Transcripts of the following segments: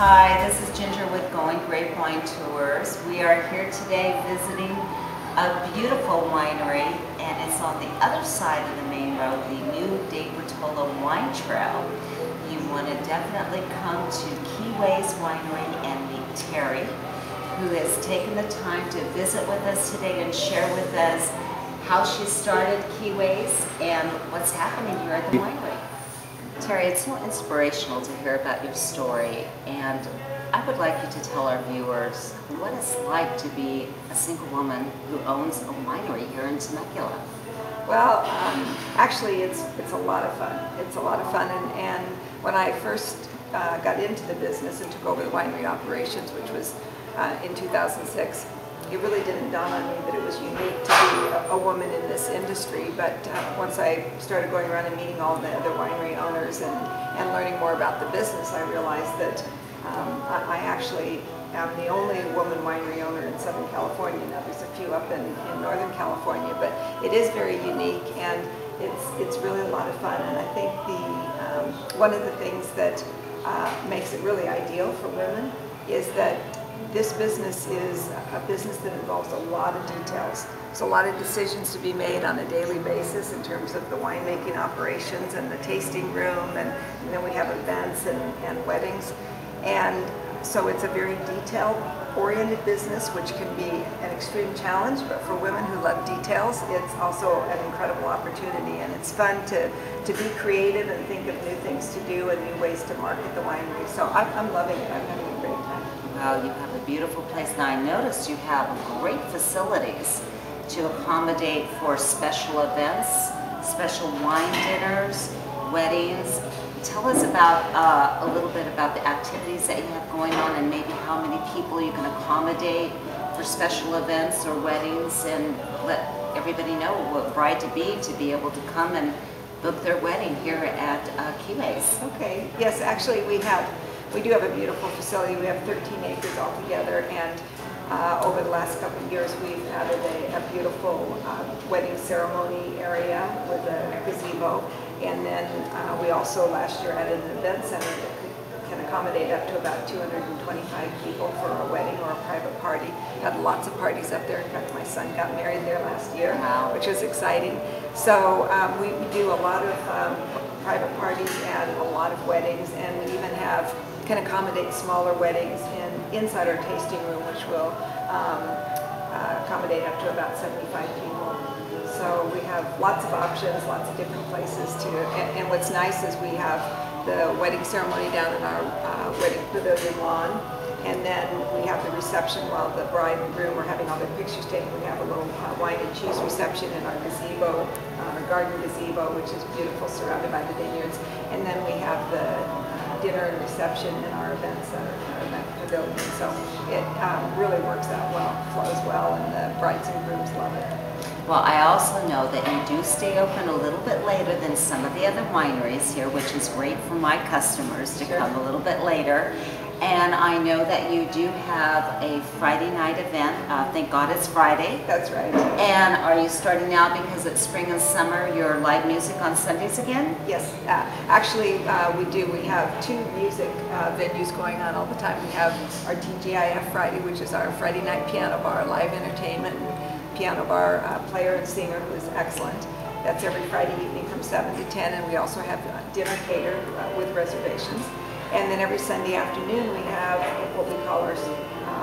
Hi, this is Ginger with Going Grapevine Tours. We are here today visiting a beautiful winery, and it's on the other side of the main road, the new De Bertolo Wine Trail. You want to definitely come to Keyways Winery and meet Terri, who has taken the time to visit with us today and share with us how she started Keyways and what's happening here at the winery. Terri, it's so inspirational to hear about your story, and I would like you to tell our viewers what it's like to be a single woman who owns a winery here in Temecula. Well, actually it's a lot of fun. It's a lot of fun, and when I first got into the business and took over the winery operations, which was in 2006, it really didn't dawn on me that it was unique to be a woman in this industry. But once I started going around and meeting all the other winery owners and learning more about the business, I realized that I actually am the only woman winery owner in Southern California. Now there's a few up in Northern California, but it is very unique, and it's really a lot of fun. And I think one of the things that makes it really ideal for women is that this business is a business that involves a lot of details. There's a lot of decisions to be made on a daily basis in terms of the winemaking operations and the tasting room, and then we have events and weddings. And so it's a very detail-oriented business, which can be an extreme challenge, but for women who love details, it's also an incredible opportunity, and it's fun to be creative and think of new things to do and new ways to market the winery. So I'm loving it. I'm having a great time. Well, you have a beautiful place. Now I noticed you have great facilities to accommodate for special events, special wine dinners, weddings. Tell us about a little bit about the activities that you have going on, and maybe how many people you can accommodate for special events or weddings, and let everybody know what bride-to-be to be able to come and book their wedding here at Keyways. Okay. Yes, actually we do have a beautiful facility. We have 13 acres altogether, and over the last couple of years we've added a beautiful wedding ceremony area with a gazebo, and then we also last year added an event center that can accommodate up to about 225 people for a wedding or a private party. Had lots of parties up there. In fact, my son got married there last year, which was exciting. So we do a lot of private parties and a lot of weddings, and we even can accommodate smaller weddings inside our tasting room, which will accommodate up to about 75 people. So we have lots of options, lots of different places to, and what's nice is we have the wedding ceremony down in our wedding pavilion lawn, and then we have the reception while the bride and groom are having all their pictures taken. We have a little wine and cheese reception in our gazebo, our garden gazebo, which is beautiful, surrounded by the vineyards. And then we have the dinner and reception in our event center, our event pavilion. So it really works out well, flows well, and the brides and grooms love it. Well, I also know that you do stay open a little bit later than some of the other wineries here, which is great for my customers to come a little bit later. And I know that you do have a Friday night event. Thank God it's Friday. That's right. And are you starting now, because it's spring and summer, your live music on Sundays again? Yes, actually we do. We have two music venues going on all the time. We have our TGIF Friday, which is our Friday night piano bar, live entertainment, piano bar player and singer who is excellent. That's every Friday evening from 7 to 10, and we also have dinner catered with reservations. And then every Sunday afternoon we have what we call our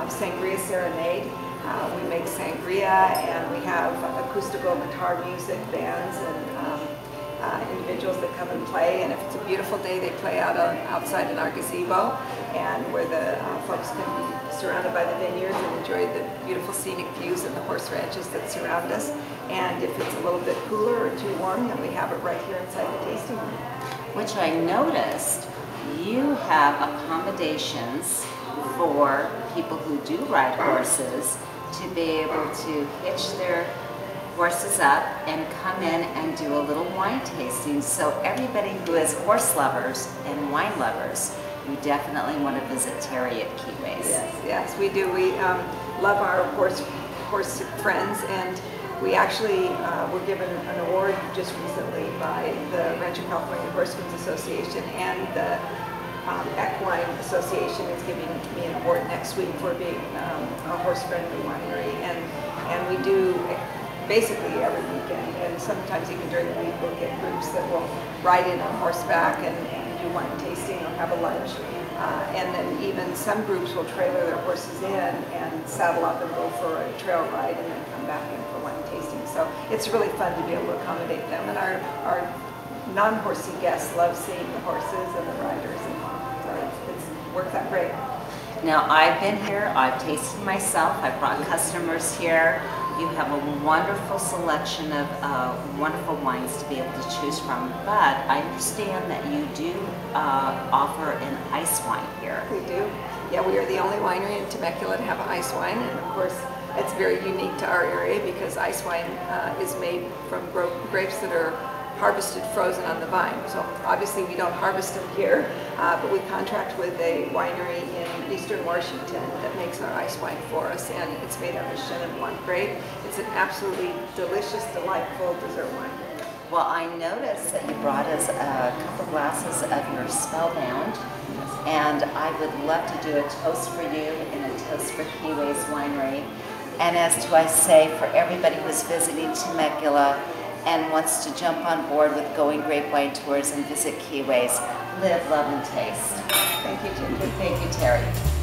Sangria Serenade. We make sangria, and we have acoustical guitar music, bands, and individuals that come and play. And if it's a beautiful day, they play outside in our gazebo, and where the folks can be surrounded by the vineyards and enjoy the beautiful scenic views and the horse ranches that surround us. And if it's a little bit cooler or too warm, then we have it right here inside the tasting room. Which I noticed you have accommodations for people who do ride horses to be able to hitch their horses up and come in and do a little wine tasting. So everybody who is horse lovers and wine lovers, you definitely want to visit Terri at Keyways. Yes, we do. We love our horse friends, and we actually were given an award just recently by the Rancho California Horsemen's Association and the Equine Association is giving me an award next week for being a horse-friendly winery, and we do basically every weekend, and sometimes even during the week we'll get groups that will ride in on horseback and do wine tasting or have a lunch. And then even some groups will trailer their horses in and saddle up and go for a trail ride and then come back in for wine tasting. So it's really fun to be able to accommodate them. And our non-horsey guests love seeing the horses and the riders, and so it's worked out great. Now, I've been here, I've tasted myself, I've brought customers here. You have a wonderful selection of wonderful wines to be able to choose from, but I understand that you do offer an ice wine here. We do. Yeah, we are the only winery in Temecula to have an ice wine, and of course it's very unique to our area because ice wine is made from grapes that are harvested frozen on the vine. So obviously we don't harvest them here, but we contract with a winery in eastern Washington that makes our ice wine for us, and it's made out of Chenin Blanc grape. It's an absolutely delicious, delightful dessert wine. Well, I noticed that you brought us a couple glasses of your Spellbound, and I would love to do a toast for you and a toast for Keyways Winery. And as to I say, for everybody who's visiting Temecula and wants to jump on board with Going Grape Wine Tours and visit Keyways, live, love, and taste. Thank you, Ginger. Thank you, Terri.